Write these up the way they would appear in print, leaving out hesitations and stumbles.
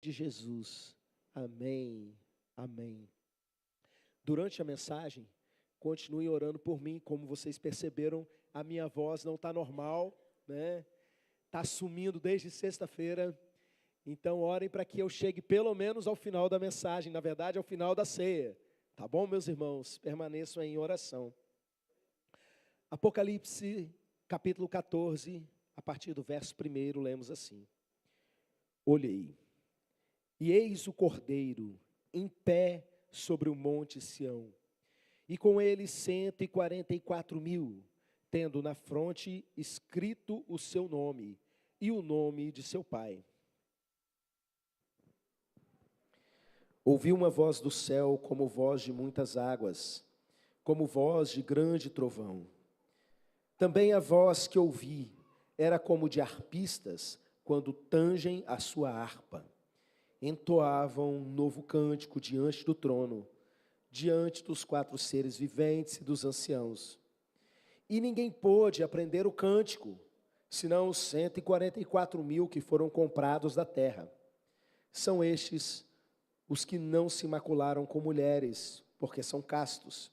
De Jesus. Amém. Amém. Durante a mensagem, continue orando por mim. Como vocês perceberam, a minha voz não está normal, né? Está sumindo desde sexta-feira. Então, orem para que eu chegue pelo menos ao final da mensagem, na verdade, ao final da ceia. Tá bom, meus irmãos? Permaneçam em oração. Apocalipse, capítulo 14, a partir do verso 1, lemos assim. Olhei, e eis o Cordeiro, em pé sobre o monte Sião, e com ele 144.000, tendo na fronte escrito o seu nome e o nome de seu pai. Ouvi uma voz do céu como voz de muitas águas, como voz de grande trovão. Também a voz que ouvi era como de harpistas quando tangem a sua harpa. Entoavam um novo cântico diante do trono, diante dos 4 seres viventes e dos anciãos. E ninguém pôde aprender o cântico, senão os 144.000 que foram comprados da terra. São estes os que não se macularam com mulheres, porque são castos.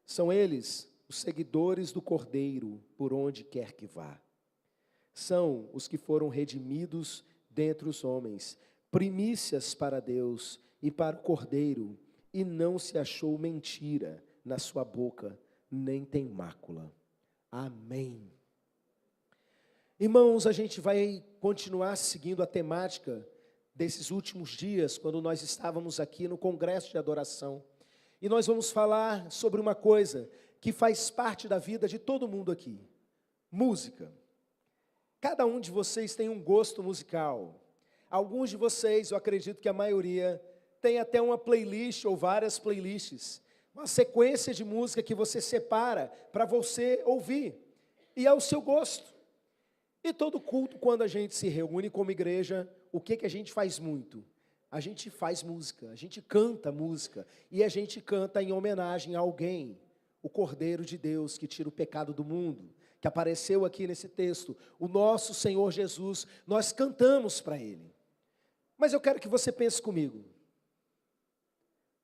São eles os seguidores do Cordeiro, por onde quer que vá. São os que foram redimidos dentre os homens, primícias para Deus e para o Cordeiro, e não se achou mentira na sua boca, nem tem mácula. Amém. Irmãos, a gente vai continuar seguindo a temática desses últimos dias, quando nós estávamos aqui no congresso de adoração. E nós vamos falar sobre uma coisa que faz parte da vida de todo mundo aqui: música. Cada um de vocês tem um gosto musical. Alguns de vocês, eu acredito que a maioria, tem até uma playlist ou várias playlists, uma sequência de música que você separa para você ouvir, e é o seu gosto. E todo culto, quando a gente se reúne como igreja, o que a gente faz muito? A gente faz música, a gente canta música, e a gente canta em homenagem a alguém, o Cordeiro de Deus que tira o pecado do mundo, que apareceu aqui nesse texto, o nosso Senhor Jesus. Nós cantamos para Ele. Mas eu quero que você pense comigo,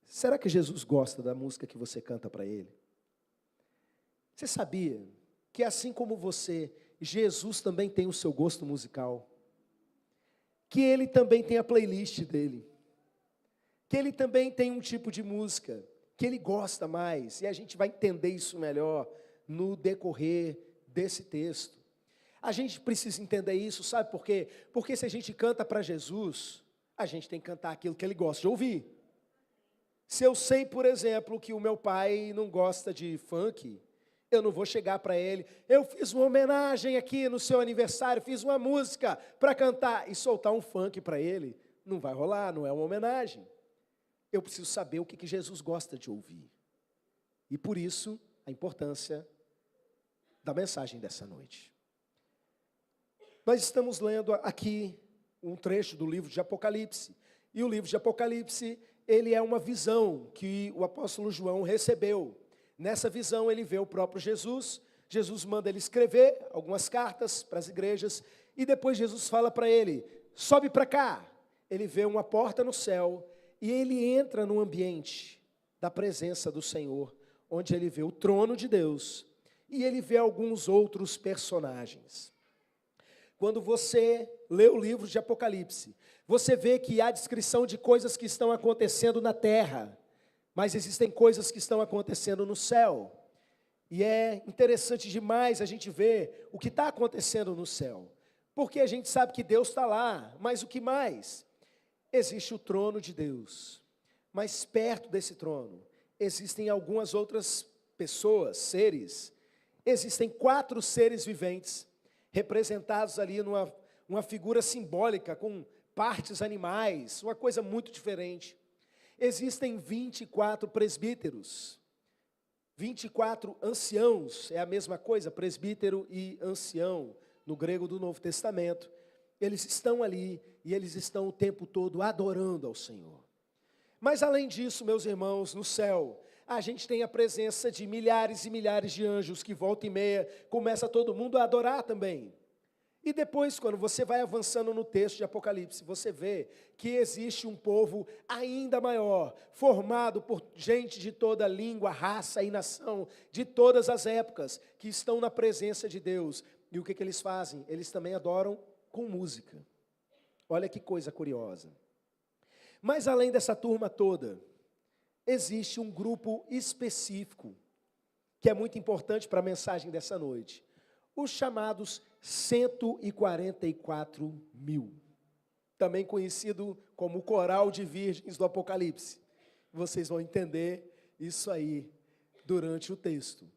será que Jesus gosta da música que você canta para Ele? Você sabia que assim como você, Jesus também tem o seu gosto musical? Que Ele também tem a playlist dele, que Ele também tem um tipo de música que Ele gosta mais, e a gente vai entender isso melhor no decorrer desse texto. A gente precisa entender isso, sabe por quê? Porque se a gente canta para Jesus, a gente tem que cantar aquilo que Ele gosta de ouvir. Se eu sei, por exemplo, que o meu pai não gosta de funk, eu não vou chegar para ele, eu fiz uma homenagem aqui no seu aniversário, fiz uma música para cantar, e soltar um funk para ele, não vai rolar, não é uma homenagem. Eu preciso saber o que Jesus gosta de ouvir. E por isso, a importância da mensagem dessa noite. Nós estamos lendo aqui um trecho do livro de Apocalipse. E o livro de Apocalipse, ele é uma visão que o apóstolo João recebeu. Nessa visão ele vê o próprio Jesus. Jesus manda ele escrever algumas cartas para as igrejas. E depois Jesus fala para ele, sobe para cá. Ele vê uma porta no céu. E ele entra no ambiente da presença do Senhor, onde ele vê o trono de Deus, e ele vê alguns outros personagens. Quando você lê o livro de Apocalipse, você vê que há descrição de coisas que estão acontecendo na terra, mas existem coisas que estão acontecendo no céu. E é interessante demais a gente ver o que está acontecendo no céu, porque a gente sabe que Deus está lá, mas o que mais? Existe o trono de Deus, mas perto desse trono existem algumas outras pessoas, seres. Existem 4 seres viventes, representados ali numa figura simbólica, com partes animais, uma coisa muito diferente. Existem 24 presbíteros, 24 anciãos, é a mesma coisa, presbítero e ancião, no grego do Novo Testamento. Eles estão ali e eles estão o tempo todo adorando ao Senhor. Mas além disso, meus irmãos, no céu, a gente tem a presença de milhares e milhares de anjos que volta e meia começa todo mundo a adorar também. E depois, quando você vai avançando no texto de Apocalipse, você vê que existe um povo ainda maior, formado por gente de toda língua, raça e nação, de todas as épocas, que estão na presença de Deus. E o que eles fazem? Eles também adoram com música. Olha que coisa curiosa. Mas além dessa turma toda, existe um grupo específico, que é muito importante para a mensagem dessa noite. Os chamados 144 mil, também conhecido como o coral de virgens do Apocalipse. Vocês vão entender isso aí durante o texto.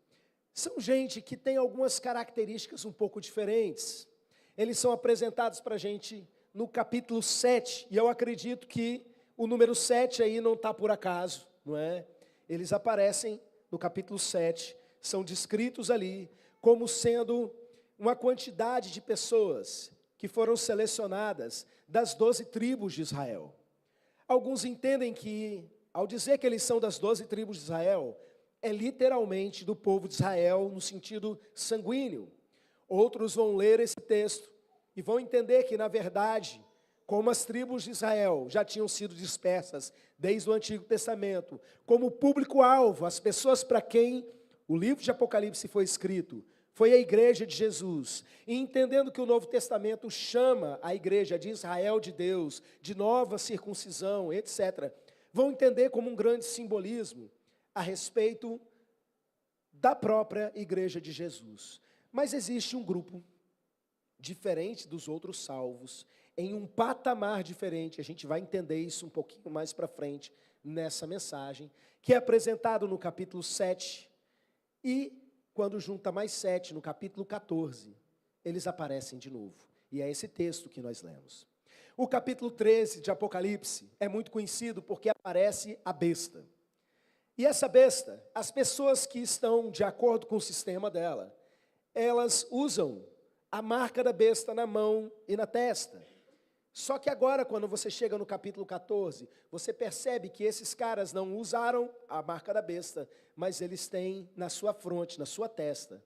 São gente que tem algumas características um pouco diferentes. Eles são apresentados para a gente no capítulo 7, e eu acredito que o número 7 aí não está por acaso, não é? Eles aparecem no capítulo 7, são descritos ali como sendo uma quantidade de pessoas que foram selecionadas das 12 tribos de Israel. Alguns entendem que, ao dizer que eles são das 12 tribos de Israel, é literalmente do povo de Israel no sentido sanguíneo. Outros vão ler esse texto e vão entender que, na verdade, como as tribos de Israel já tinham sido dispersas desde o Antigo Testamento, como público-alvo, as pessoas para quem o livro de Apocalipse foi escrito, foi a igreja de Jesus, e entendendo que o Novo Testamento chama a igreja de Israel de Deus, de nova circuncisão, etc., vão entender como um grande simbolismo a respeito da própria igreja de Jesus. Mas existe um grupo diferente dos outros salvos, em um patamar diferente, a gente vai entender isso um pouquinho mais para frente nessa mensagem, que é apresentado no capítulo 7, e quando junta mais 7, no capítulo 14, eles aparecem de novo. E é esse texto que nós lemos. O capítulo 13 de Apocalipse é muito conhecido porque aparece a besta. E essa besta, as pessoas que estão de acordo com o sistema dela, elas usam a marca da besta na mão e na testa. Só que agora, quando você chega no capítulo 14, você percebe que esses caras não usaram a marca da besta, mas eles têm na sua fronte, na sua testa,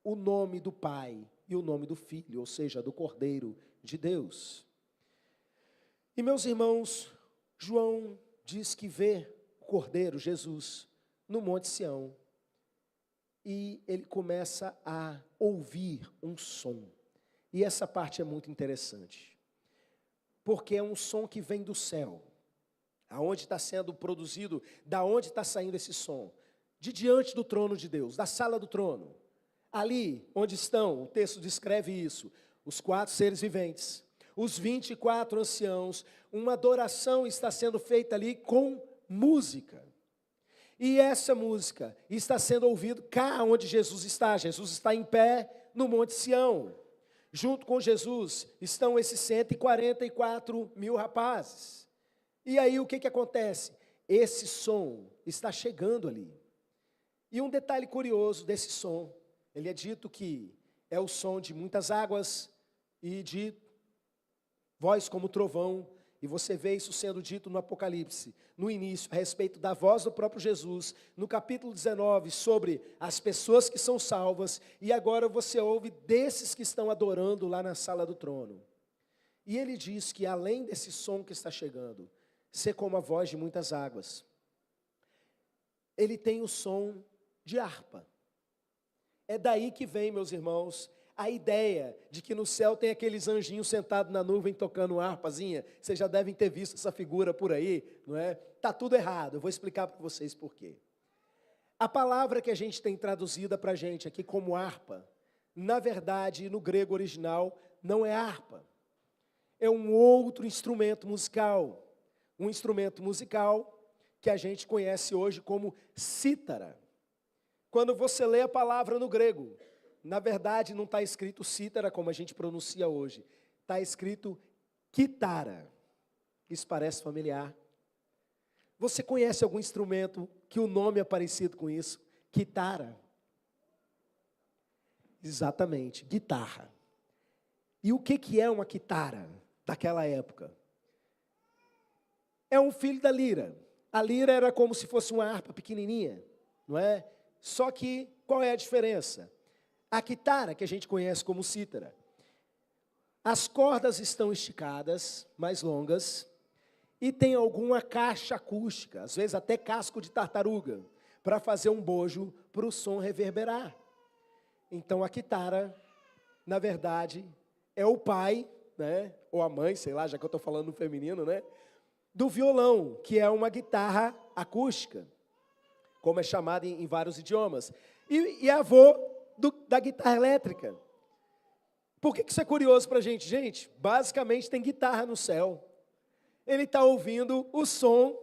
o nome do Pai e o nome do Filho, ou seja, do Cordeiro de Deus. E meus irmãos, João diz que vê o Cordeiro, Jesus, no Monte Sião, e ele começa a ouvir um som. E essa parte é muito interessante, porque é um som que vem do céu. Aonde está sendo produzido, da onde está saindo esse som? De diante do trono de Deus, da sala do trono. Ali onde estão, o texto descreve isso, os 4 seres viventes, os 24 anciãos, uma adoração está sendo feita ali com música. E essa música está sendo ouvida cá onde Jesus está. Jesus está em pé no Monte Sião. Junto com Jesus estão esses 144 mil rapazes. E aí o que acontece? Esse som está chegando ali. E um detalhe curioso desse som, ele é dito que é o som de muitas águas e de voz como trovão. E você vê isso sendo dito no Apocalipse, no início, a respeito da voz do próprio Jesus, no capítulo 19, sobre as pessoas que são salvas, e agora você ouve desses que estão adorando lá na sala do trono. E ele diz que além desse som que está chegando, ser como a voz de muitas águas, ele tem o som de harpa. É daí que vem, meus irmãos, a ideia de que no céu tem aqueles anjinhos sentados na nuvem tocando uma harpazinha. Vocês já devem ter visto essa figura por aí, não é? Está tudo errado, eu vou explicar para vocês por quê. A palavra que a gente tem traduzida para a gente aqui como harpa, na verdade, no grego original, não é harpa. É um outro instrumento musical. Um instrumento musical que a gente conhece hoje como cítara. Quando você lê a palavra no grego, na verdade, não está escrito cítara, como a gente pronuncia hoje. Está escrito quitara. Isso parece familiar? Você conhece algum instrumento que o nome é parecido com isso? Quitara. Exatamente, guitarra. E o que é uma quitara daquela época? É um filho da lira. A lira era como se fosse uma harpa pequenininha, não é? Só que, qual é a diferença? A quitara, que a gente conhece como cítara, As cordas estão esticadas, mais longas, e tem alguma caixa acústica, às vezes até casco de tartaruga, para fazer um bojo para o som reverberar. Então a quitara, na verdade, é o pai, né, ou a mãe, sei lá, já que eu estou falando no feminino, né, do violão, que é uma guitarra acústica, como é chamada em vários idiomas. E avô da guitarra elétrica. Por que isso é curioso para a gente? Gente, basicamente tem guitarra no céu. Ele está ouvindo o som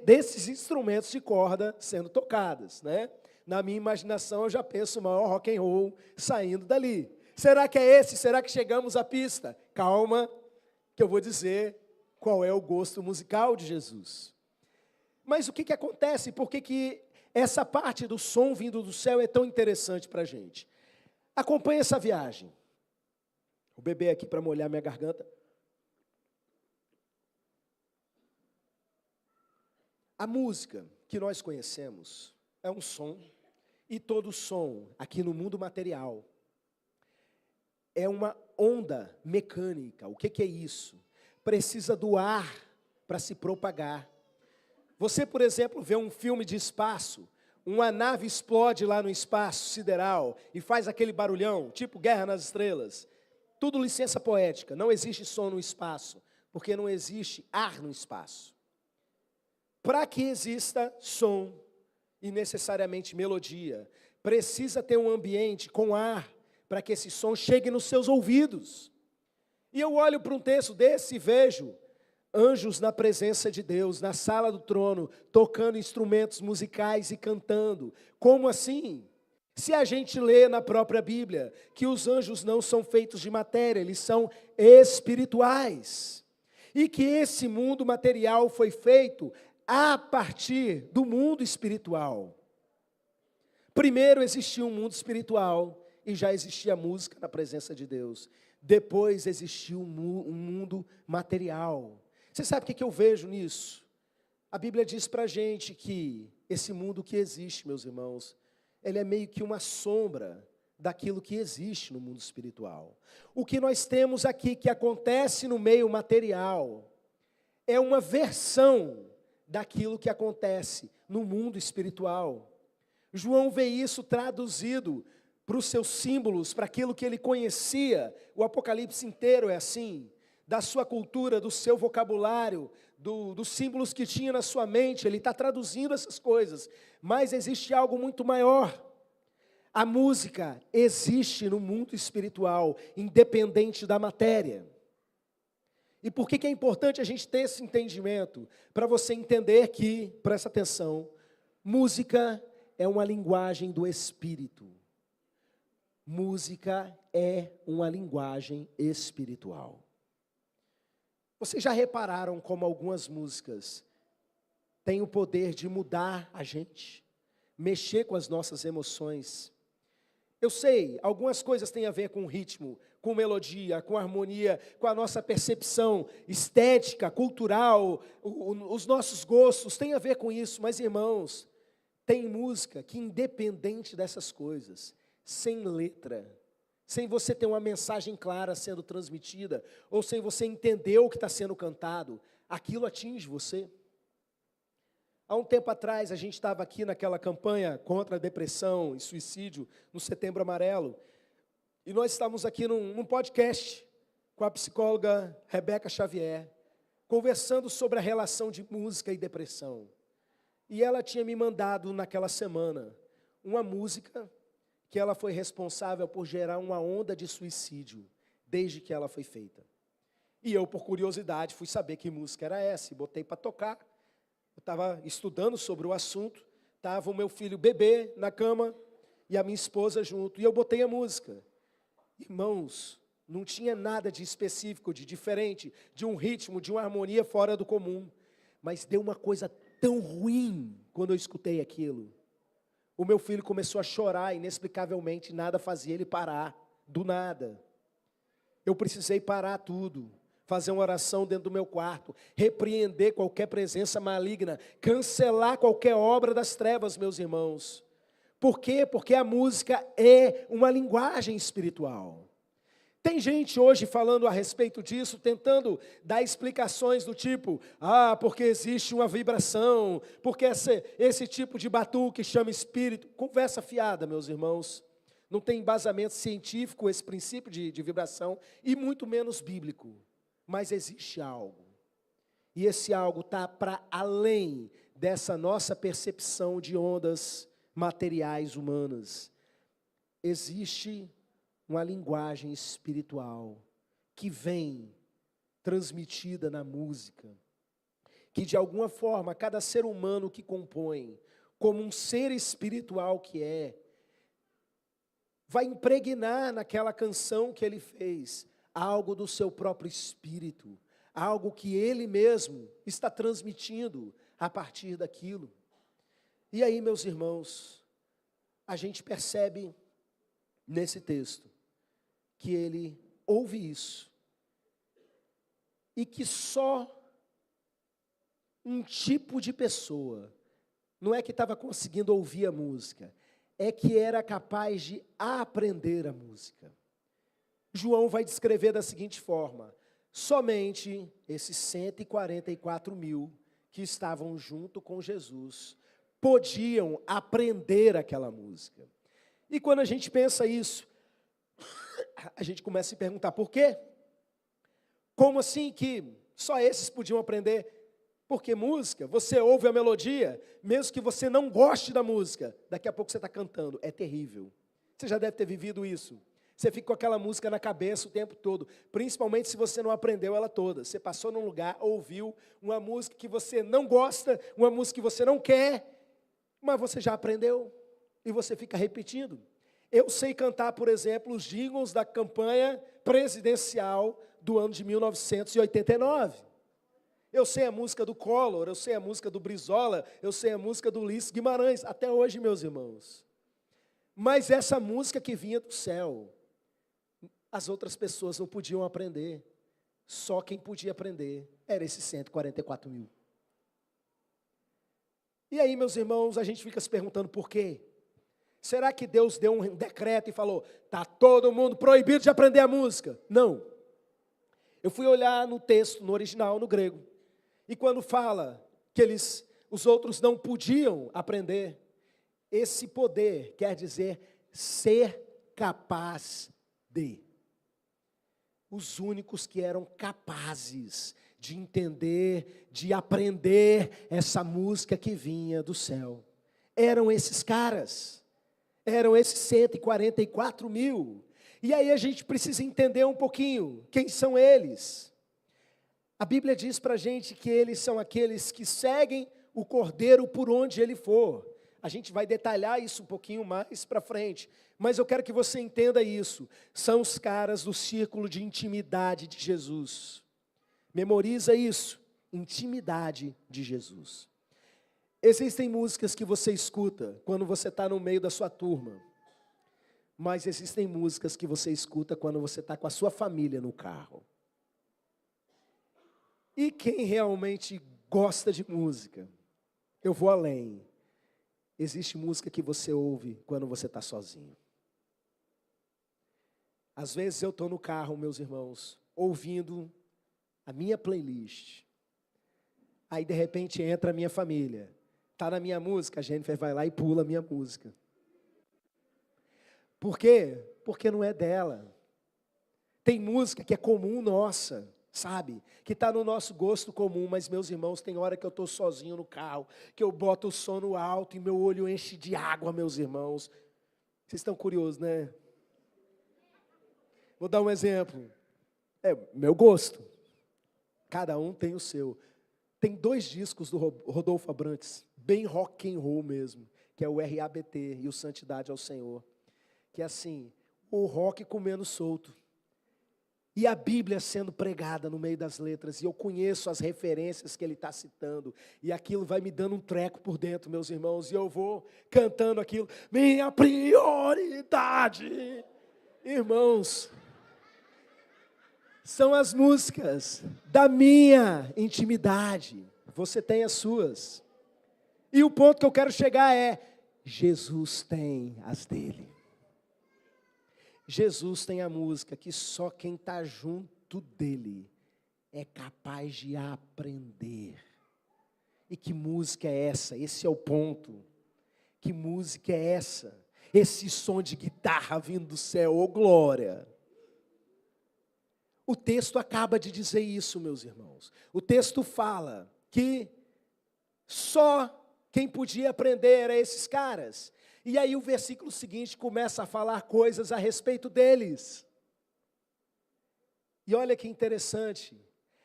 desses instrumentos de corda sendo tocados, né? Na minha imaginação eu já penso o maior rock and roll saindo dali. Será que é esse? Será que chegamos à pista? Calma, que eu vou dizer qual é o gosto musical de Jesus. Mas o que acontece? Por que essa parte do som vindo do céu é tão interessante para a gente? Acompanhe essa viagem. O bebê aqui para molhar minha garganta. A música que nós conhecemos é um som, e todo som aqui no mundo material é uma onda mecânica. O que é isso? Precisa do ar para se propagar. Você, por exemplo, vê um filme de espaço, uma nave explode lá no espaço sideral e faz aquele barulhão, tipo Guerra nas Estrelas. Tudo licença poética, não existe som no espaço, porque não existe ar no espaço. Para que exista som e necessariamente melodia, precisa ter um ambiente com ar para que esse som chegue nos seus ouvidos. E eu olho para um texto desse e vejo anjos na presença de Deus, na sala do trono, tocando instrumentos musicais e cantando. Como assim? Se a gente lê na própria Bíblia que os anjos não são feitos de matéria, eles são espirituais. E que esse mundo material foi feito a partir do mundo espiritual. Primeiro existia um mundo espiritual e já existia música na presença de Deus. Depois existiu um mundo material. Você sabe o que eu vejo nisso? A Bíblia diz para a gente que esse mundo que existe, meus irmãos, ele é meio que uma sombra daquilo que existe no mundo espiritual. O que nós temos aqui que acontece no meio material é uma versão daquilo que acontece no mundo espiritual. João vê isso traduzido para os seus símbolos, para aquilo que ele conhecia. O Apocalipse inteiro é assim, da sua cultura, do seu vocabulário, dos símbolos que tinha na sua mente, ele está traduzindo essas coisas. Mas existe algo muito maior. A música existe no mundo espiritual, independente da matéria. E por que é importante a gente ter esse entendimento? Para você entender que, presta atenção, música é uma linguagem do Espírito. Música é uma linguagem espiritual. Vocês já repararam como algumas músicas têm o poder de mudar a gente, mexer com as nossas emoções? Eu sei, algumas coisas têm a ver com ritmo, com melodia, com harmonia, com a nossa percepção estética, cultural, os nossos gostos, tem a ver com isso. Mas, irmãos, tem música que, independente dessas coisas, sem letra, sem você ter uma mensagem clara sendo transmitida, ou sem você entender o que está sendo cantado, aquilo atinge você. Há um tempo atrás, a gente estava aqui naquela campanha contra a depressão e suicídio, no Setembro Amarelo, e nós estávamos aqui num podcast com a psicóloga Rebeca Xavier, conversando sobre a relação de música e depressão. E ela tinha me mandado naquela semana uma música que ela foi responsável por gerar uma onda de suicídio, desde que ela foi feita. E eu, por curiosidade, fui saber que música era essa, e botei para tocar. Eu estava estudando sobre o assunto, estava o meu filho bebê na cama, e a minha esposa junto, e eu botei a música. Irmãos, não tinha nada de específico, de diferente, de um ritmo, de uma harmonia fora do comum, mas deu uma coisa tão ruim quando eu escutei aquilo. O meu filho começou a chorar inexplicavelmente, nada fazia ele parar, do nada. Eu precisei parar tudo, fazer uma oração dentro do meu quarto, repreender qualquer presença maligna, cancelar qualquer obra das trevas, meus irmãos. Por quê? Porque a música é uma linguagem espiritual. Tem gente hoje falando a respeito disso, tentando dar explicações do tipo, porque existe uma vibração, porque esse tipo de batuque chama espírito. Conversa fiada, meus irmãos. Não tem embasamento científico esse princípio de vibração, e muito menos bíblico. Mas existe algo. E esse algo está para além dessa nossa percepção de ondas materiais humanas. Existe uma linguagem espiritual que vem transmitida na música, que de alguma forma cada ser humano que compõe, como um ser espiritual que vai impregnar naquela canção que ele fez, algo do seu próprio espírito, algo que ele mesmo está transmitindo a partir daquilo. E aí, meus irmãos, a gente percebe nesse texto que ele ouve isso e que só um tipo de pessoa, não é que estava conseguindo ouvir a música, é que era capaz de aprender a música. João vai descrever da seguinte forma: somente esses 144 mil que estavam junto com Jesus podiam aprender aquela música. E quando a gente pensa isso, a gente começa a se perguntar por quê? Como assim que só esses podiam aprender? Porque música, você ouve a melodia, mesmo que você não goste da música, daqui a pouco você está cantando, é terrível. Você já deve ter vivido isso. Você fica com aquela música na cabeça o tempo todo, principalmente se você não aprendeu ela toda. Você passou num lugar, ouviu uma música que você não gosta, uma música que você não quer, mas você já aprendeu e você fica repetindo. Eu sei cantar, por exemplo, os jingles da campanha presidencial do ano de 1989. Eu sei a música do Collor, eu sei a música do Brizola, eu sei a música do Ulisses Guimarães, até hoje, meus irmãos. Mas essa música que vinha do céu, as outras pessoas não podiam aprender. Só quem podia aprender era esses 144 mil. E aí, meus irmãos, a gente fica se perguntando por quê? Será que Deus deu um decreto e falou, está todo mundo proibido de aprender a música? Não. Eu fui olhar no texto, no original, no grego. E quando fala que os outros não podiam aprender, esse poder quer dizer ser capaz de. Os únicos que eram capazes de entender, de aprender essa música que vinha do céu, eram esses caras. Eram esses 144 mil. E aí a gente precisa entender um pouquinho quem são eles. A Bíblia diz para a gente que eles são aqueles que seguem o Cordeiro por onde ele for. A gente vai detalhar isso um pouquinho mais para frente. Mas eu quero que você entenda isso. São os caras do círculo de intimidade de Jesus. Memoriza isso. Intimidade de Jesus. Existem músicas que você escuta quando você está no meio da sua turma. Mas existem músicas que você escuta quando você está com a sua família no carro. E quem realmente gosta de música, eu vou além. Existe música que você ouve quando você está sozinho. Às vezes eu estou no carro, meus irmãos, ouvindo a minha playlist. Aí de repente entra a minha família. Está na minha música, a Jennifer vai lá e pula a minha música. Por quê? Porque não é dela. Tem música que é comum nossa, sabe? Que está no nosso gosto comum, mas meus irmãos, tem hora que eu estou sozinho no carro, que eu boto o som no alto e meu olho enche de água, meus irmãos. Vocês estão curiosos, né? Vou dar um exemplo. É meu gosto. Cada um tem o seu. Tem 2 discos do Rodolfo Abrantes, bem rock and roll mesmo, que é o RABT e o Santidade ao Senhor. Que é assim, o rock comendo solto. E a Bíblia sendo pregada no meio das letras, e eu conheço as referências que ele está citando, e aquilo vai me dando um treco por dentro, meus irmãos, e eu vou cantando aquilo, minha prioridade. Irmãos, são as músicas da minha intimidade, você tem as suas. E o ponto que eu quero chegar é, Jesus tem as dele. Jesus tem a música que só quem está junto dele é capaz de aprender. E que música é essa? Esse é o ponto. Que música é essa? Esse som de guitarra vindo do céu, ô glória! O texto acaba de dizer isso, meus irmãos. O texto fala que só quem podia aprender eram esses caras. E aí o versículo seguinte começa a falar coisas a respeito deles. E olha que interessante,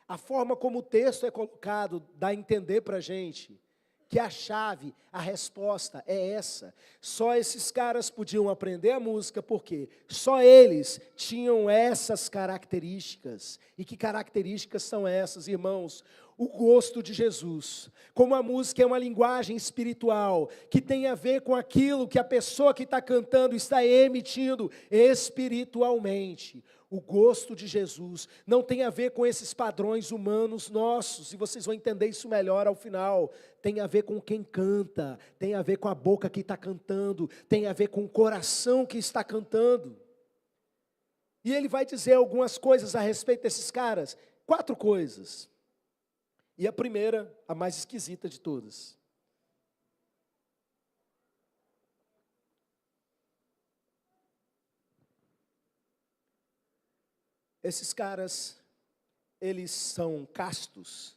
a forma como o texto é colocado dá a entender para a gente que a chave, a resposta é essa. Só esses caras podiam aprender a música, porque só eles tinham essas características. E que características são essas, irmãos? O gosto de Jesus. Como a música é uma linguagem espiritual, que tem a ver com aquilo que a pessoa que está cantando está emitindo espiritualmente. O gosto de Jesus não tem a ver com esses padrões humanos nossos, e vocês vão entender isso melhor ao final. Tem a ver com quem canta, tem a ver com a boca que está cantando, tem a ver com o coração que está cantando. E ele vai dizer algumas coisas a respeito desses caras, 4 coisas. E a primeira, a mais esquisita de todas. Esses caras, eles são castos,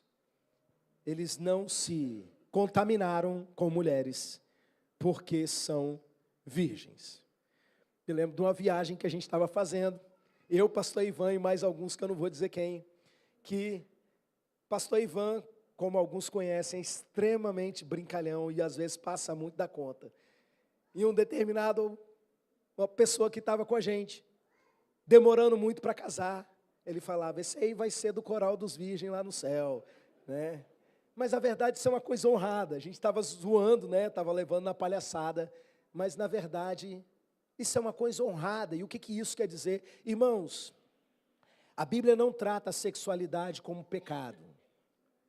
eles não se contaminaram com mulheres, porque são virgens. Eu lembro de uma viagem que a gente estava fazendo, eu, pastor Ivan e mais alguns que eu não vou dizer quem, que pastor Ivan, como alguns conhecem, é extremamente brincalhão e às vezes passa muito da conta. E uma pessoa que estava com a gente, demorando muito para casar, ele falava, esse aí vai ser do coral dos virgens lá no céu, né? Mas a verdade isso é uma coisa honrada, a gente estava zoando, né? Estava levando na palhaçada, mas na verdade isso é uma coisa honrada. E o que isso quer dizer? Irmãos, a Bíblia não trata a sexualidade como pecado.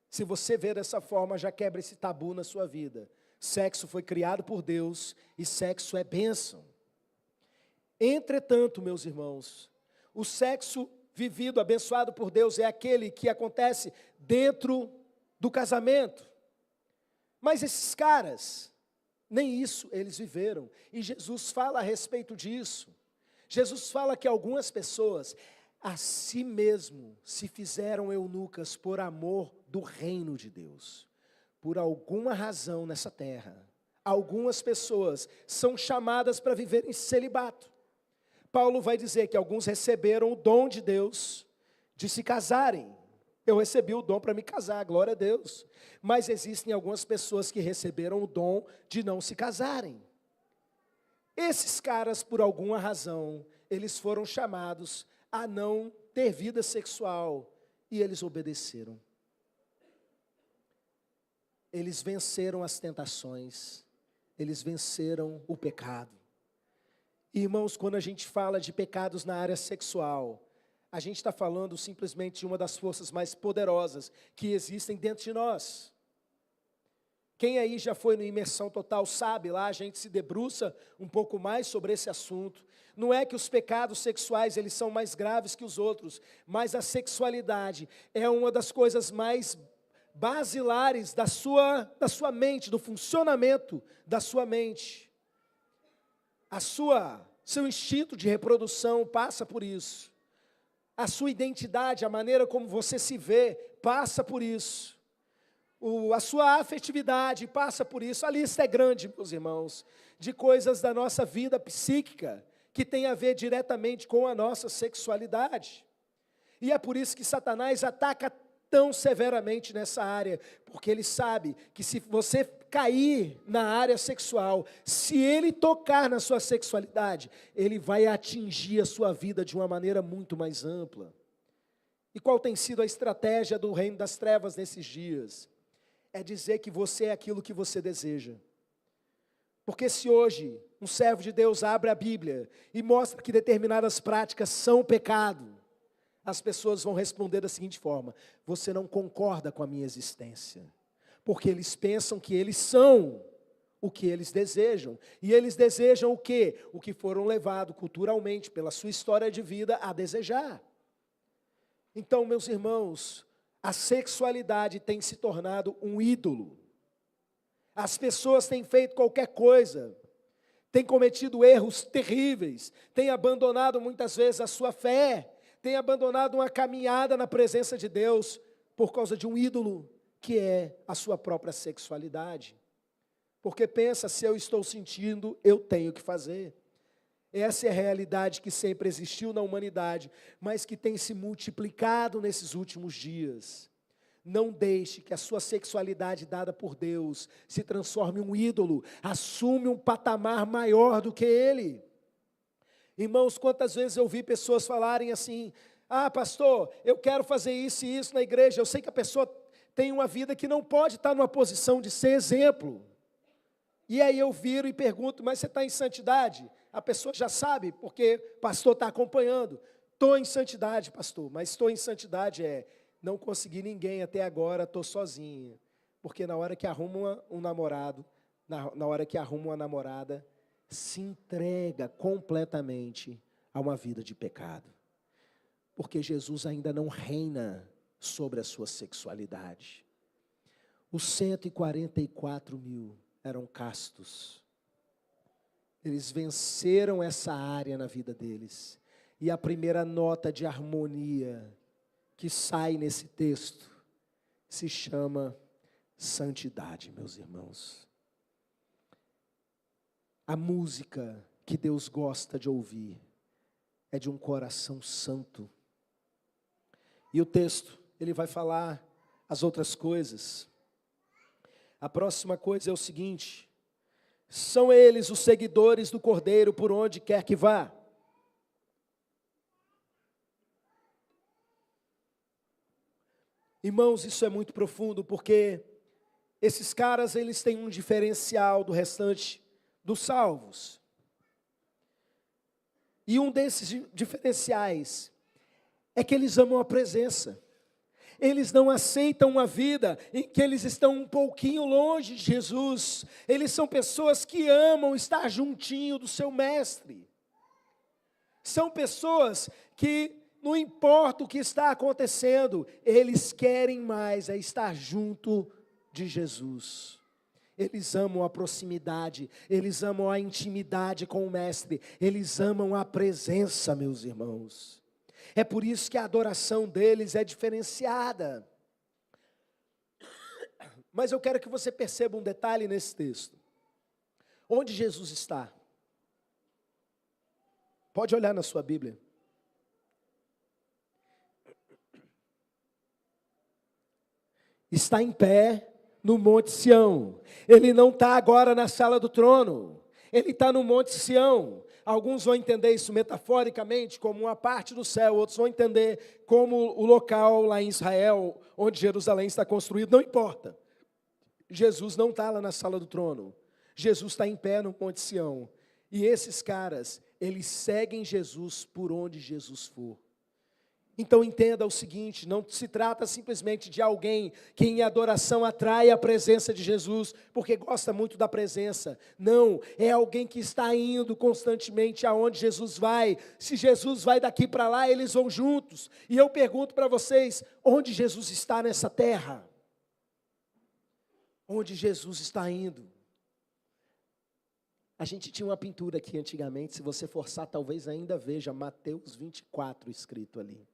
Se você ver dessa forma, já quebra esse tabu na sua vida. Sexo foi criado por Deus e sexo é bênção. Entretanto, meus irmãos, o sexo vivido, abençoado por Deus, é aquele que acontece dentro do casamento. Mas esses caras, nem isso eles viveram. E Jesus fala a respeito disso. Jesus fala que algumas pessoas, a si mesmo, se fizeram eunucas por amor do reino de Deus. Por alguma razão nessa terra, algumas pessoas são chamadas para viver em celibato. Paulo vai dizer que alguns receberam o dom de Deus de se casarem. Eu recebi o dom para me casar, glória a Deus. Mas existem algumas pessoas que receberam o dom de não se casarem. Esses caras, por alguma razão, eles foram chamados a não ter vida sexual e eles obedeceram. Eles venceram as tentações, eles venceram o pecado. Irmãos, quando a gente fala de pecados na área sexual, a gente está falando simplesmente de uma das forças mais poderosas que existem dentro de nós. Quem aí já foi no Imersão Total sabe, lá a gente se debruça um pouco mais sobre esse assunto. Não é que os pecados sexuais eles são mais graves que os outros, mas a sexualidade é uma das coisas mais basilares da sua mente, do funcionamento da sua mente. Seu instinto de reprodução passa por isso. A sua identidade, a maneira como você se vê, passa por isso. A sua afetividade passa por isso. A lista é grande, meus irmãos, de coisas da nossa vida psíquica que tem a ver diretamente com a nossa sexualidade. E é por isso que Satanás ataca tão severamente nessa área, porque ele sabe que se você cair na área sexual, se ele tocar na sua sexualidade, ele vai atingir a sua vida de uma maneira muito mais ampla. E qual tem sido a estratégia do reino das trevas nesses dias? É dizer que você é aquilo que você deseja. Porque se hoje um servo de Deus abre a Bíblia e mostra que determinadas práticas são pecado, as pessoas vão responder da seguinte forma: você não concorda com a minha existência. Porque eles pensam que eles são o que eles desejam. E eles desejam o quê? O que foram levados culturalmente, pela sua história de vida, a desejar. Então, meus irmãos, a sexualidade tem se tornado um ídolo. As pessoas têm feito qualquer coisa, têm cometido erros terríveis, têm abandonado muitas vezes a sua fé, têm abandonado uma caminhada na presença de Deus por causa de um ídolo, que é a sua própria sexualidade. Porque pensa, se eu estou sentindo, eu tenho que fazer. Essa é a realidade que sempre existiu na humanidade, mas que tem se multiplicado nesses últimos dias. Não deixe que a sua sexualidade dada por Deus se transforme em um ídolo, assume um patamar maior do que ele. Irmãos, quantas vezes eu vi pessoas falarem assim: ah, pastor, eu quero fazer isso e isso na igreja. Eu sei que a pessoa tem uma vida que não pode estar numa posição de ser exemplo. E aí eu viro e pergunto: mas você está em santidade? A pessoa já sabe, porque o pastor está acompanhando. Estou em santidade, pastor, mas estou em santidade não consegui ninguém até agora, estou sozinha. Porque na hora que arruma um namorado, na hora que arruma uma namorada, se entrega completamente a uma vida de pecado. Porque Jesus ainda não reina sobre a sua sexualidade. Os 144 mil eram castos. Eles venceram essa área na vida deles. E a primeira nota de harmonia que sai nesse texto se chama santidade, meus irmãos. A música que Deus gosta de ouvir é de um coração santo. E o texto, ele vai falar as outras coisas. A próxima coisa é o seguinte: são eles os seguidores do Cordeiro por onde quer que vá. Irmãos, isso é muito profundo, porque esses caras, eles têm um diferencial do restante dos salvos. E um desses diferenciais é que eles amam a presença. Eles não aceitam uma vida em que eles estão um pouquinho longe de Jesus. Eles são pessoas que amam estar juntinho do seu mestre. São pessoas que, não importa o que está acontecendo, eles querem mais estar junto de Jesus. Eles amam a proximidade, eles amam a intimidade com o mestre, eles amam a presença, meus irmãos. É por isso que a adoração deles é diferenciada. Mas eu quero que você perceba um detalhe nesse texto. Onde Jesus está? Pode olhar na sua Bíblia. Está em pé no Monte Sião. Ele não está agora na sala do trono. Ele está no Monte Sião. Alguns vão entender isso metaforicamente como uma parte do céu. Outros vão entender como o local lá em Israel, onde Jerusalém está construído. Não importa. Jesus não está lá na sala do trono. Jesus está em pé no Monte Sião. E esses caras, eles seguem Jesus por onde Jesus for. Então entenda o seguinte: não se trata simplesmente de alguém que em adoração atrai a presença de Jesus, porque gosta muito da presença. Não, é alguém que está indo constantemente aonde Jesus vai. Se Jesus vai daqui para lá, eles vão juntos. E eu pergunto para vocês: onde Jesus está nessa terra? Onde Jesus está indo? A gente tinha uma pintura aqui antigamente, se você forçar talvez ainda veja Mateus 24 escrito ali.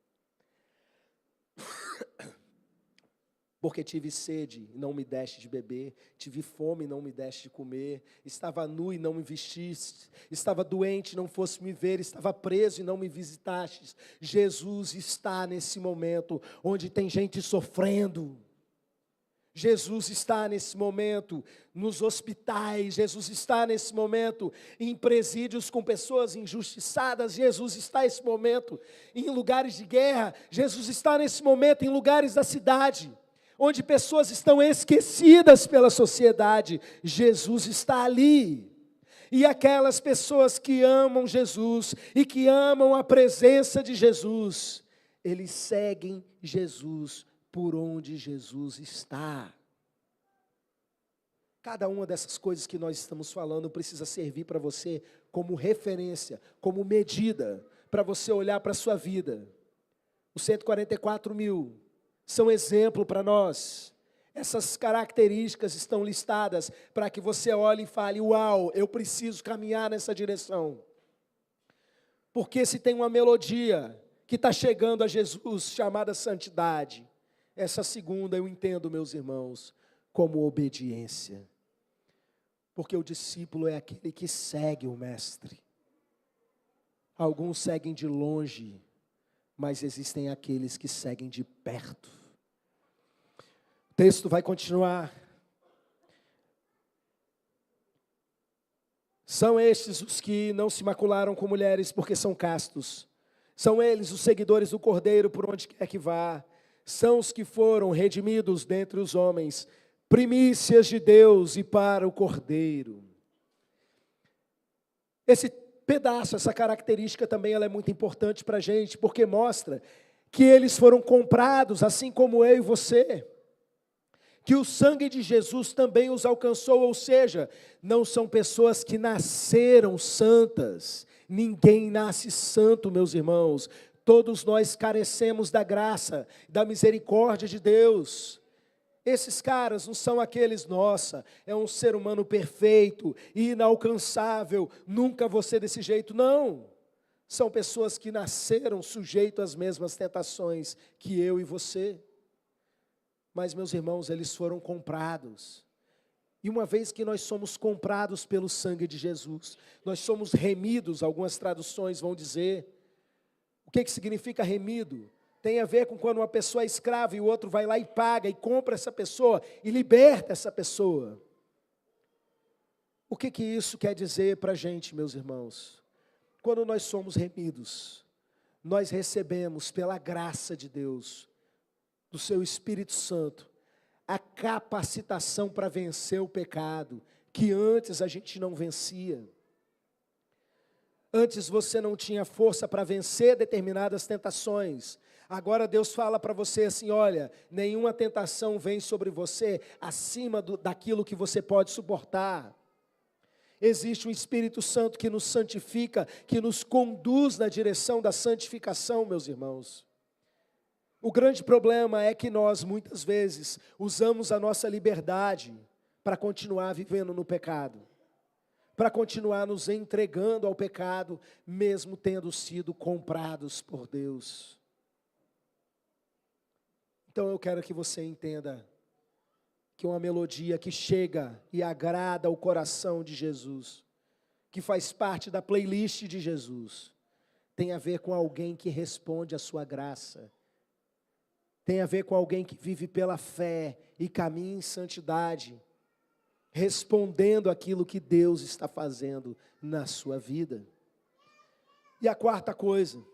Porque tive sede e não me deste de beber, tive fome e não me deste de comer, estava nu e não me vestiste, estava doente e não fosse me ver, estava preso e não me visitastes. Jesus está nesse momento onde tem gente sofrendo. Jesus está nesse momento nos hospitais, Jesus está nesse momento em presídios com pessoas injustiçadas, Jesus está nesse momento em lugares de guerra, Jesus está nesse momento em lugares da cidade, onde pessoas estão esquecidas pela sociedade. Jesus está ali. E aquelas pessoas que amam Jesus e que amam a presença de Jesus, eles seguem Jesus por onde Jesus está. Cada uma dessas coisas que nós estamos falando precisa servir para você como referência, como medida, para você olhar para a sua vida. Os 144 mil são exemplo para nós. Essas características estão listadas para que você olhe e fale, uau, eu preciso caminhar nessa direção. Porque se tem uma melodia que está chegando a Jesus, chamada santidade, essa segunda eu entendo, meus irmãos, como obediência. Porque o discípulo é aquele que segue o mestre. Alguns seguem de longe, mas existem aqueles que seguem de perto. O texto vai continuar. São estes os que não se macularam com mulheres, porque são castos. São eles os seguidores do Cordeiro por onde quer que vá. São os que foram redimidos dentre os homens, primícias de Deus e para o Cordeiro. Esse pedaço, essa característica também ela é muito importante para a gente, porque mostra que eles foram comprados, assim como eu e você. Que o sangue de Jesus também os alcançou, ou seja, não são pessoas que nasceram santas. Ninguém nasce santo, meus irmãos. Todos nós carecemos da graça, da misericórdia de Deus. Esses caras não são aqueles, nossa, é um ser humano perfeito, inalcançável, nunca vou ser desse jeito. Não, são pessoas que nasceram sujeitos às mesmas tentações que eu e você. Mas, meus irmãos, eles foram comprados. E uma vez que nós somos comprados pelo sangue de Jesus, nós somos remidos, algumas traduções vão dizer. O que significa remido? Tem a ver com quando uma pessoa é escrava e o outro vai lá e paga e compra essa pessoa e liberta essa pessoa. O que isso quer dizer para a gente, meus irmãos? Quando nós somos remidos, nós recebemos pela graça de Deus, do seu Espírito Santo, a capacitação para vencer o pecado, que antes a gente não vencia. Antes você não tinha força para vencer determinadas tentações. Agora Deus fala para você assim, olha, nenhuma tentação vem sobre você acima daquilo que você pode suportar. Existe um Espírito Santo que nos santifica, que nos conduz na direção da santificação, meus irmãos. O grande problema é que nós, muitas vezes, usamos a nossa liberdade para continuar vivendo no pecado, para continuar nos entregando ao pecado, mesmo tendo sido comprados por Deus. Então eu quero que você entenda que uma melodia que chega e agrada o coração de Jesus, que faz parte da playlist de Jesus, tem a ver com alguém que responde à sua graça, tem a ver com alguém que vive pela fé e caminha em santidade, respondendo aquilo que Deus está fazendo na sua vida. E a quarta coisa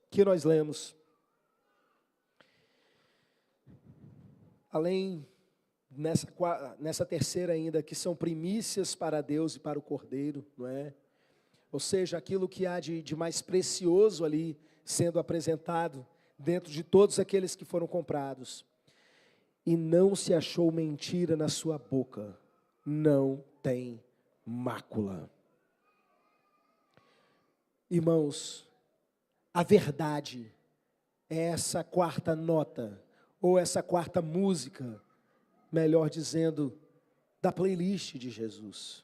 que nós lemos, além nessa terceira ainda, que são primícias para Deus e para o Cordeiro, não é? Ou seja, aquilo que há de mais precioso ali sendo apresentado dentro de todos aqueles que foram comprados. E não se achou mentira na sua boca, não tem mácula. Irmãos, a verdade é essa quarta nota, ou essa quarta música, melhor dizendo, da playlist de Jesus.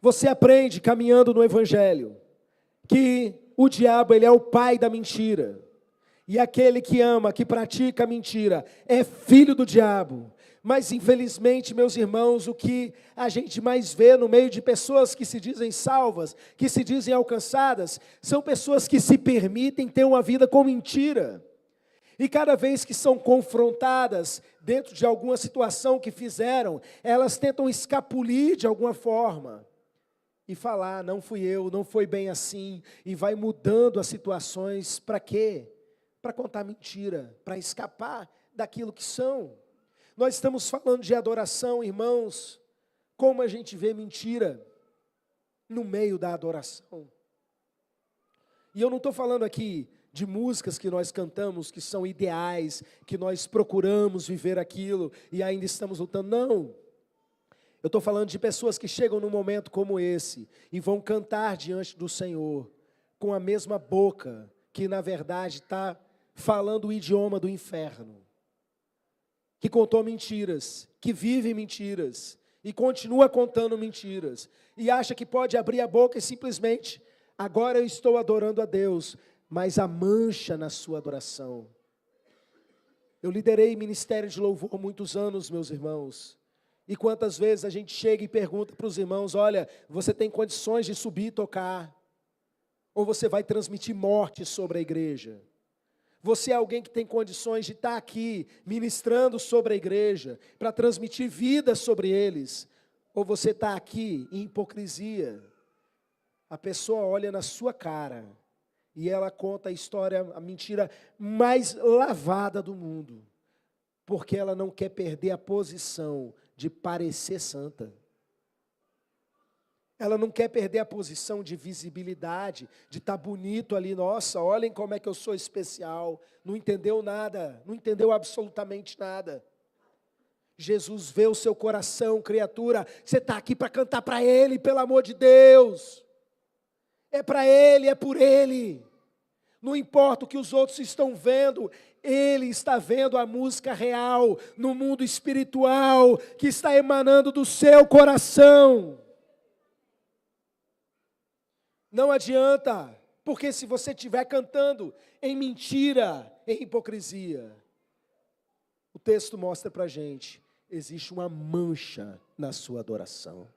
Você aprende caminhando no Evangelho, que o diabo ele é o pai da mentira, e aquele que ama, que pratica a mentira, é filho do diabo. Mas infelizmente, meus irmãos, o que a gente mais vê no meio de pessoas que se dizem salvas, que se dizem alcançadas, são pessoas que se permitem ter uma vida com mentira. E cada vez que são confrontadas dentro de alguma situação que fizeram, elas tentam escapulir de alguma forma e falar, não fui eu, não foi bem assim, e vai mudando as situações. Para quê? Para contar mentira, para escapar daquilo que são. Nós estamos falando de adoração, irmãos, como a gente vê mentira no meio da adoração. E eu não estou falando aqui de músicas que nós cantamos, que são ideais, que nós procuramos viver aquilo e ainda estamos lutando. Não. Eu estou falando de pessoas que chegam num momento como esse e vão cantar diante do Senhor com a mesma boca que na verdade está falando o idioma do inferno, que contou mentiras, que vive mentiras e continua contando mentiras e acha que pode abrir a boca e simplesmente, agora eu estou adorando a Deus, mas a mancha na sua adoração. Eu liderei ministério de louvor há muitos anos, meus irmãos. E quantas vezes a gente chega e pergunta para os irmãos, olha, você tem condições de subir e tocar? Ou você vai transmitir morte sobre a igreja? Você é alguém que tem condições de estar aqui ministrando sobre a igreja, para transmitir vida sobre eles? Ou você está aqui em hipocrisia? A pessoa olha na sua cara e ela conta a história, a mentira mais lavada do mundo, porque ela não quer perder a posição de parecer santa. Ela não quer perder a posição de visibilidade, de estar bonito ali, nossa, olhem como é que eu sou especial. Não entendeu nada, não entendeu absolutamente nada. Jesus vê o seu coração, criatura, você está aqui para cantar para Ele, pelo amor de Deus. É para Ele, é por Ele. Não importa o que os outros estão vendo, Ele está vendo a música real, no mundo espiritual, que está emanando do seu coração. Não adianta, porque se você estiver cantando em mentira, em hipocrisia, o texto mostra para a gente, existe uma mancha na sua adoração.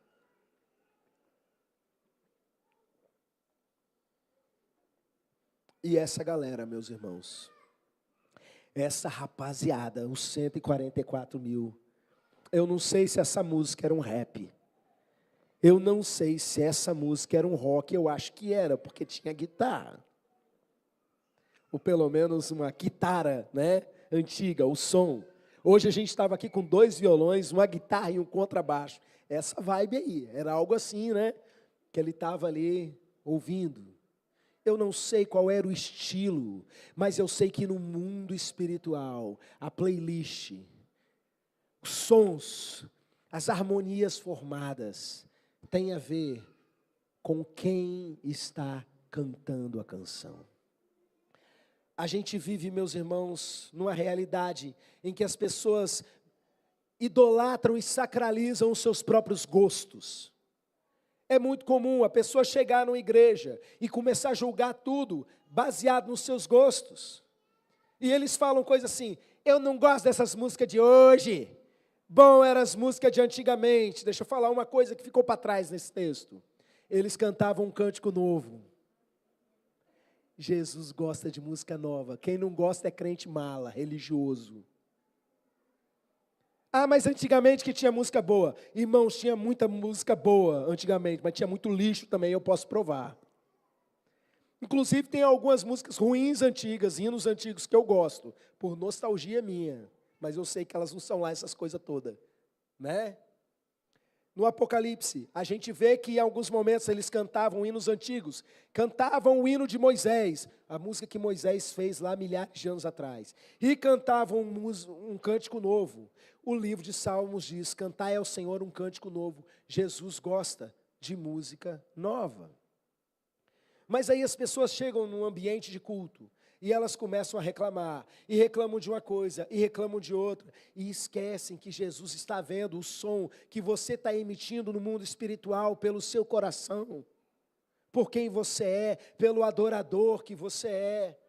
E essa galera, meus irmãos, essa rapaziada, os 144 mil, eu não sei se essa música era um rap, eu não sei se essa música era um rock, eu acho que era, porque tinha guitarra, ou pelo menos uma guitarra, né, antiga, o som. Hoje a gente estava aqui com 2 violões, uma guitarra e um contrabaixo, essa vibe aí, era algo assim, né, que ele estava ali ouvindo. Eu não sei qual era o estilo, mas eu sei que no mundo espiritual, a playlist, os sons, as harmonias formadas, tem a ver com quem está cantando a canção. A gente vive, meus irmãos, numa realidade em que as pessoas idolatram e sacralizam os seus próprios gostos. É muito comum a pessoa chegar numa igreja e começar a julgar tudo baseado nos seus gostos. E eles falam coisas assim, eu não gosto dessas músicas de hoje, bom eram as músicas de antigamente. Deixa eu falar uma coisa que ficou para trás nesse texto. Eles cantavam um cântico novo. Jesus gosta de música nova. Quem não gosta é crente mala, religioso. Ah, mas antigamente que tinha música boa. Irmãos, tinha muita música boa antigamente, mas tinha muito lixo também, eu posso provar. Inclusive tem algumas músicas ruins antigas, hinos antigos que eu gosto, por nostalgia minha. Mas eu sei que elas não são lá essas coisas todas, né? No Apocalipse, a gente vê que em alguns momentos eles cantavam hinos antigos, cantavam o hino de Moisés, a música que Moisés fez lá milhares de anos atrás, e cantavam um cântico novo. O livro de Salmos diz, cantai ao Senhor um cântico novo. Jesus gosta de música nova. Mas aí as pessoas chegam num ambiente de culto, e elas começam a reclamar, e reclamam de uma coisa, e reclamam de outra, e esquecem que Jesus está vendo o som que você está emitindo no mundo espiritual pelo seu coração, por quem você é, pelo adorador que você é.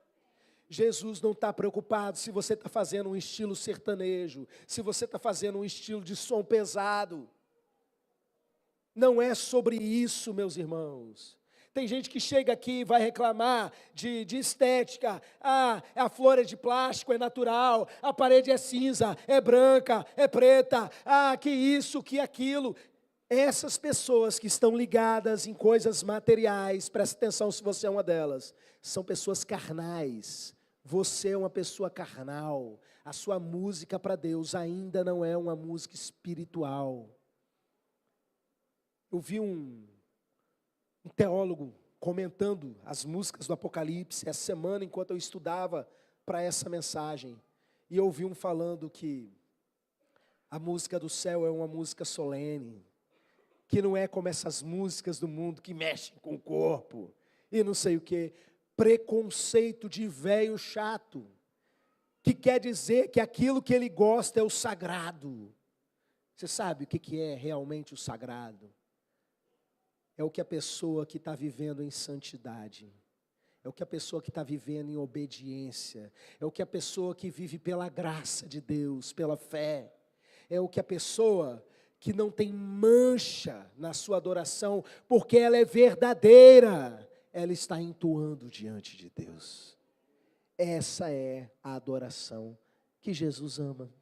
Jesus não está preocupado se você está fazendo um estilo sertanejo, se você está fazendo um estilo de som pesado. Não é sobre isso, meus irmãos. Tem gente que chega aqui e vai reclamar de estética. Ah, a flor é de plástico, é natural. A parede é cinza, é branca, é preta. Ah, que isso, que aquilo. Essas pessoas que estão ligadas em coisas materiais, presta atenção se você é uma delas, são pessoas carnais. Você é uma pessoa carnal. A sua música para Deus ainda não é uma música espiritual. Eu vi um teólogo comentando as músicas do Apocalipse essa semana, enquanto eu estudava para essa mensagem. E eu ouvi um falando que A música do céu é uma música solene, que não é como essas músicas do mundo que mexem com o corpo e não sei o quê. Preconceito de velho chato, que quer dizer que aquilo que ele gosta é o sagrado. Você sabe o que é realmente o sagrado? É o que a pessoa que está vivendo em santidade, é o que a pessoa que está vivendo em obediência, é o que a pessoa que vive pela graça de Deus, pela fé, é o que a pessoa que não tem mancha na sua adoração, porque ela é verdadeira, ela está entoando diante de Deus. Essa é a adoração que Jesus ama,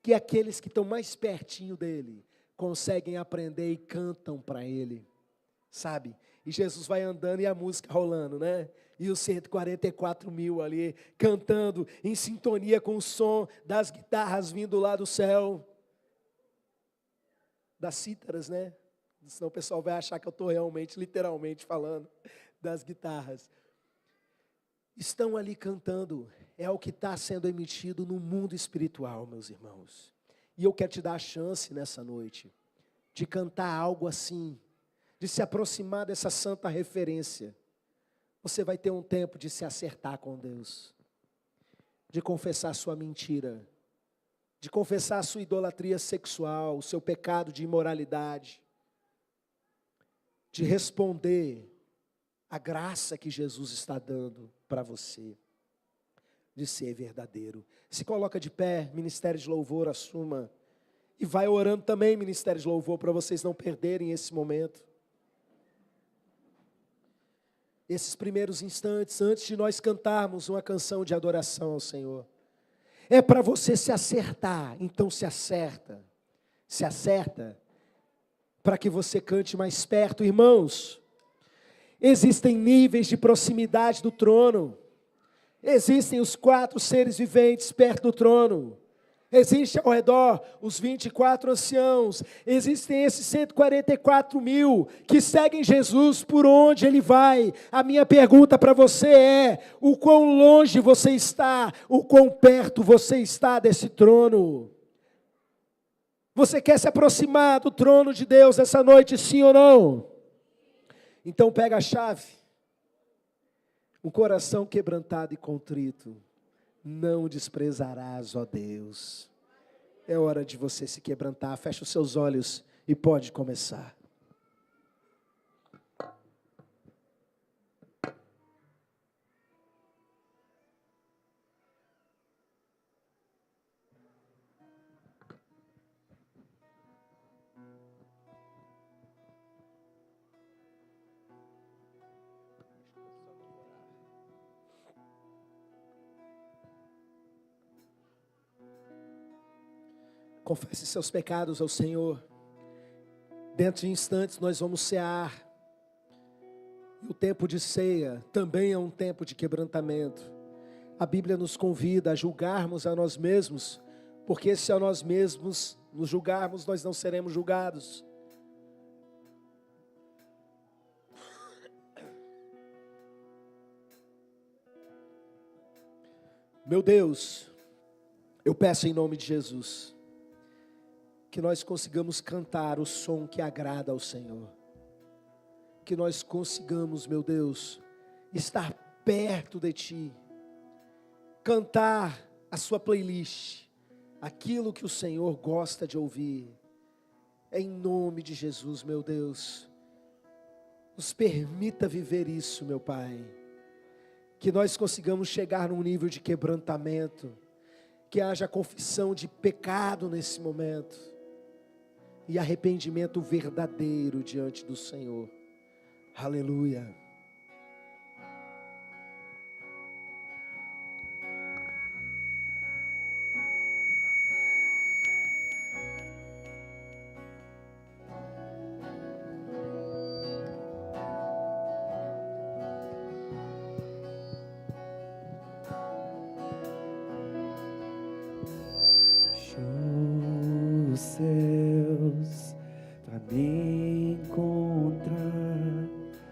que aqueles que estão mais pertinho dele conseguem aprender e cantam para ele, sabe? E Jesus vai andando e a música rolando, né? E os 144 mil ali cantando em sintonia com o som das guitarras vindo lá do céu, das cítaras, né? Senão o pessoal vai achar que eu estou realmente, literalmente falando das guitarras. Estão ali cantando, é o que está sendo emitido no mundo espiritual, meus irmãos. E eu quero te dar a chance nessa noite de cantar algo assim, de se aproximar dessa santa referência. Você vai ter um tempo de se acertar com Deus, de confessar sua mentira, de confessar a sua idolatria sexual, o seu pecado de imoralidade, de responder a graça que Jesus está dando para você, de ser verdadeiro. Se coloca de pé, Ministério de Louvor, assuma, e vai orando também, Ministério de Louvor, para vocês não perderem esse momento. Esses primeiros instantes, antes de nós cantarmos uma canção de adoração ao Senhor, é para você se acertar, então se acerta, para que você cante mais perto. Irmãos, existem níveis de proximidade do trono, existem os 4 seres viventes perto do trono, existe ao redor os 24 anciãos, existem esses 144 mil que seguem Jesus por onde Ele vai. A minha pergunta para você é: o quão longe você está, o quão perto você está desse trono? Você quer se aproximar do trono de Deus essa noite, sim ou não? Então pega a chave. Um coração quebrantado e contrito não desprezarás, ó Deus. É hora de você se quebrantar. Fecha os seus olhos e pode começar. Confesse seus pecados ao Senhor. Dentro de instantes nós vamos cear. E o tempo de ceia também é um tempo de quebrantamento. A Bíblia nos convida a julgarmos a nós mesmos, porque se a nós mesmos nos julgarmos, nós não seremos julgados. Meu Deus, eu peço em nome de Jesus, que nós consigamos cantar o som que agrada ao Senhor. Que nós consigamos, meu Deus, estar perto de Ti. Cantar a sua playlist, aquilo que o Senhor gosta de ouvir. Em nome de Jesus, meu Deus, nos permita viver isso, meu Pai. Que nós consigamos chegar num nível de quebrantamento, que haja confissão de pecado nesse momento, e arrependimento verdadeiro diante do Senhor. Aleluia. Os céus para mim